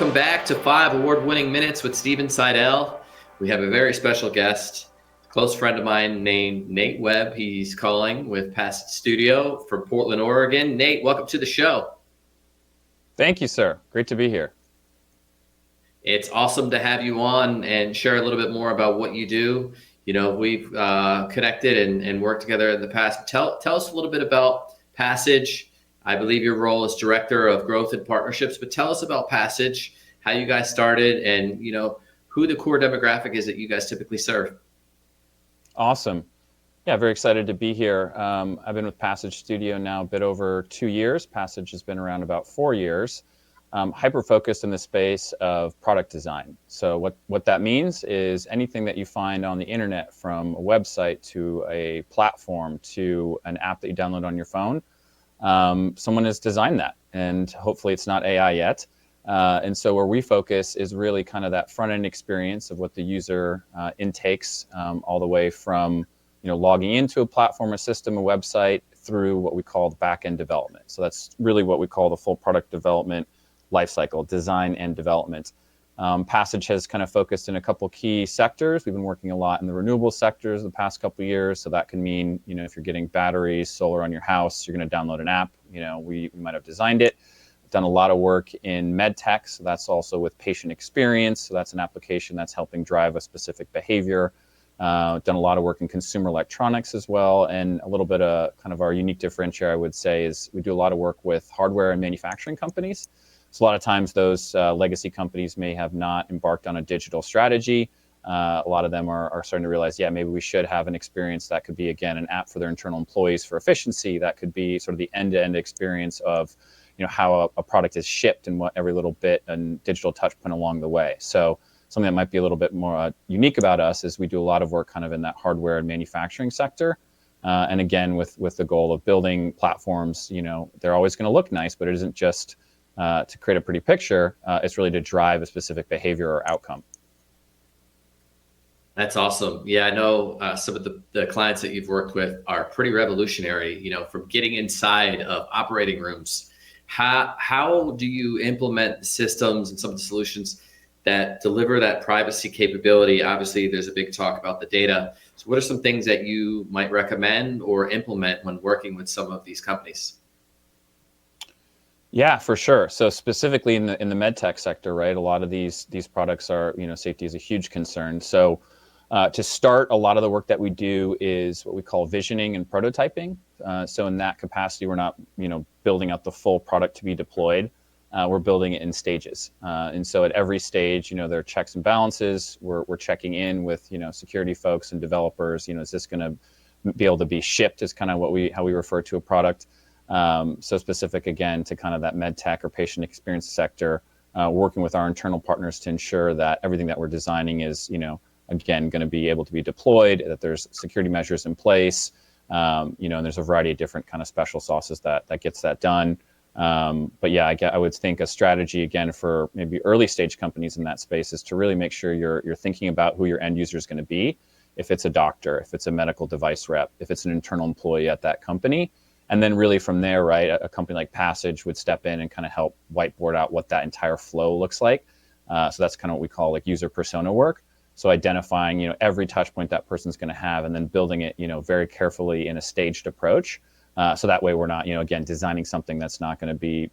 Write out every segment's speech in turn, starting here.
Welcome back to 5 award-winning minutes with Steven Seidel. We have a very special guest, a close friend of mine named Nate Webb. He's calling with Passage Studio from Portland, Oregon. Nate, welcome to the show. Thank you, sir. Great to be here. It's awesome to have you on and share a little bit more about what you do. You know, we've connected and worked together in the past. Tell us a little bit about Passage. I believe your role is Director of Growth and Partnerships, but tell us about Passage, how you guys started, and who the core demographic is that you guys typically serve. Awesome. Yeah, very excited to be here. I've been with Passage Studio now a bit over 2 years. Passage has been around about 4 years. Hyper-focused in the space of product design. So what that means is anything that you find on the internet, from a website to a platform to an app that you download on your phone, someone has designed that, and hopefully it's not AI yet. And so where we focus is really kind of that front-end experience of what the user intakes, all the way from logging into a platform, a system, a website, through what we call the back-end development. So that's really what we call the full product development lifecycle, design and development. Passage has kind of focused in a couple key sectors. We've been working a lot in the renewable sectors the past couple of years. So that can mean, if you're getting batteries, solar on your house, you're going to download an app. We might have designed it. Done a lot of work in med tech. So that's also with patient experience. So that's an application that's helping drive a specific behavior. Done a lot of work in consumer electronics as well. And a little bit of kind of our unique differentiator, I would say, is we do a lot of work with hardware and manufacturing companies. So a lot of times those legacy companies may have not embarked on a digital strategy. A lot of them are starting to realize, maybe we should have an experience that could be, again, an app for their internal employees for efficiency. That could be sort of the end-to-end experience of how a product is shipped and what every little bit and digital touch point along the way. So something that might be a little bit more unique about us is we do a lot of work kind of in that hardware and manufacturing sector. And again, with the goal of building platforms, they're always going to look nice, but it isn't just to create a pretty picture. It's really to drive a specific behavior or outcome. That's awesome. Yeah, I know some of the clients that you've worked with are pretty revolutionary, from getting inside of operating rooms. How do you implement the systems and some of the solutions that deliver that privacy capability? Obviously, there's a big talk about the data. So what are some things that you might recommend or implement when working with some of these companies? Yeah, for sure. So specifically in the med tech sector, right? A lot of these products are, safety is a huge concern. So to start, a lot of the work that we do is what we call visioning and prototyping. So in that capacity, we're not, building out the full product to be deployed. We're building it in stages. And so at every stage, there are checks and balances. We're checking in with, security folks and developers. Is this going to be able to be shipped? Is kind of how we refer to a product. So specific, again, to kind of that med tech or patient experience sector, working with our internal partners to ensure that everything that we're designing is, again, going to be able to be deployed, that there's security measures in place, and there's a variety of different kind of special sauces that gets that done. But yeah, I would think a strategy, again, for maybe early stage companies in that space is to really make sure you're thinking about who your end user is going to be. If it's a doctor, if it's a medical device rep, if it's an internal employee at that company. And then really from there, right, a company like Passage would step in and kind of help whiteboard out what that entire flow looks like. So that's kind of what we call like user persona work. So identifying, every touch point that person's going to have, and then building it, very carefully in a staged approach. So that way we're not, again, designing something that's not going to be,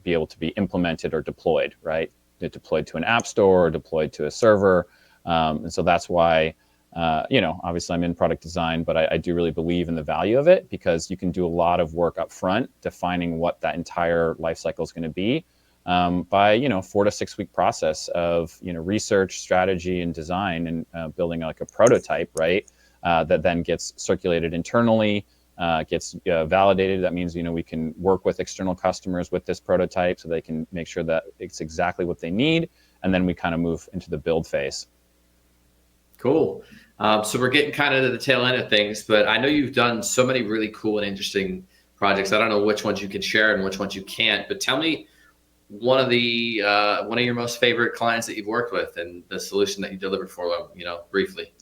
be able to be implemented or deployed, right? Deployed to an app store or deployed to a server. And so that's why, obviously I'm in product design, but I do really believe in the value of it, because you can do a lot of work up front defining what that entire life cycle is going to be by, 4 to 6 week process of, research, strategy, and design, and building like a prototype, right? That then gets circulated internally, gets validated. That means, we can work with external customers with this prototype so they can make sure that it's exactly what they need. And then we kind of move into the build phase. Cool. So we're getting kind of to the tail end of things, but I know you've done so many really cool and interesting projects. I don't know which ones you can share and which ones you can't, but tell me one of your most favorite clients that you've worked with and the solution that you delivered for them, briefly.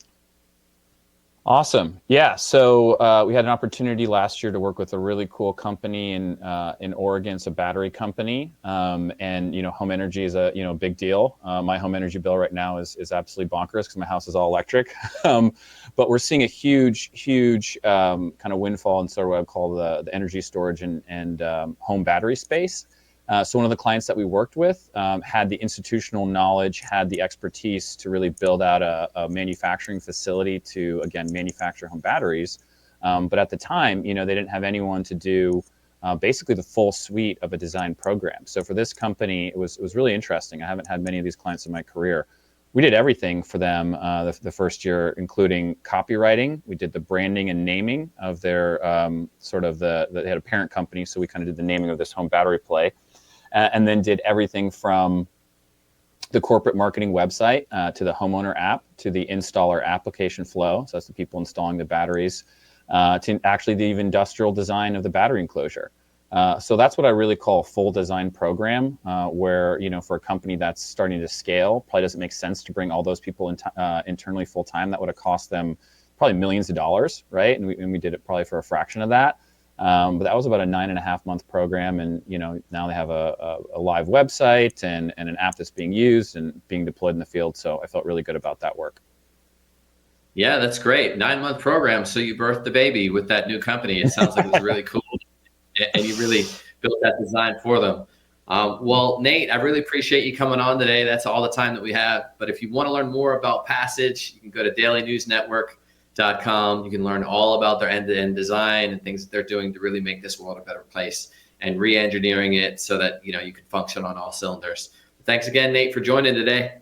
Awesome. Yeah. So we had an opportunity last year to work with a really cool company in Oregon. It's a battery company, and home energy is a big deal. My home energy bill right now is absolutely bonkers because my house is all electric. um, but we're seeing a huge kind of windfall in sort of what I call the energy storage and home battery space. So one of the clients that we worked with had the institutional knowledge, had the expertise to really build out a manufacturing facility to, again, manufacture home batteries. But at the time, they didn't have anyone to do basically the full suite of a design program. So for this company, it was really interesting. I haven't had many of these clients in my career. We did everything for them the first year, including copywriting. We did the branding and naming of their they had a parent company, so we kind of did the naming of this home battery play. And then did everything from the corporate marketing website to the homeowner app to the installer application flow. So that's the people installing the batteries to actually the industrial design of the battery enclosure. So that's what I really call a full design program where, for a company that's starting to scale, probably doesn't make sense to bring all those people internally full time. That would have cost them probably millions of dollars, right? And we did it probably for a fraction of that. But that was about a 9.5-month program. And, now they have a live website and an app that's being used and being deployed in the field. So I felt really good about that work. Yeah, that's great. 9-month program. So you birthed the baby with that new company. It sounds like it was really cool. And you really built that design for them. Well, Nate, I really appreciate you coming on today. That's all the time that we have. But if you want to learn more about Passage, you can go to dailynewsnetwork.com. You can learn all about their end-to-end design and things that they're doing to really make this world a better place and re-engineering it so that you can function on all cylinders. Thanks again, Nate, for joining today.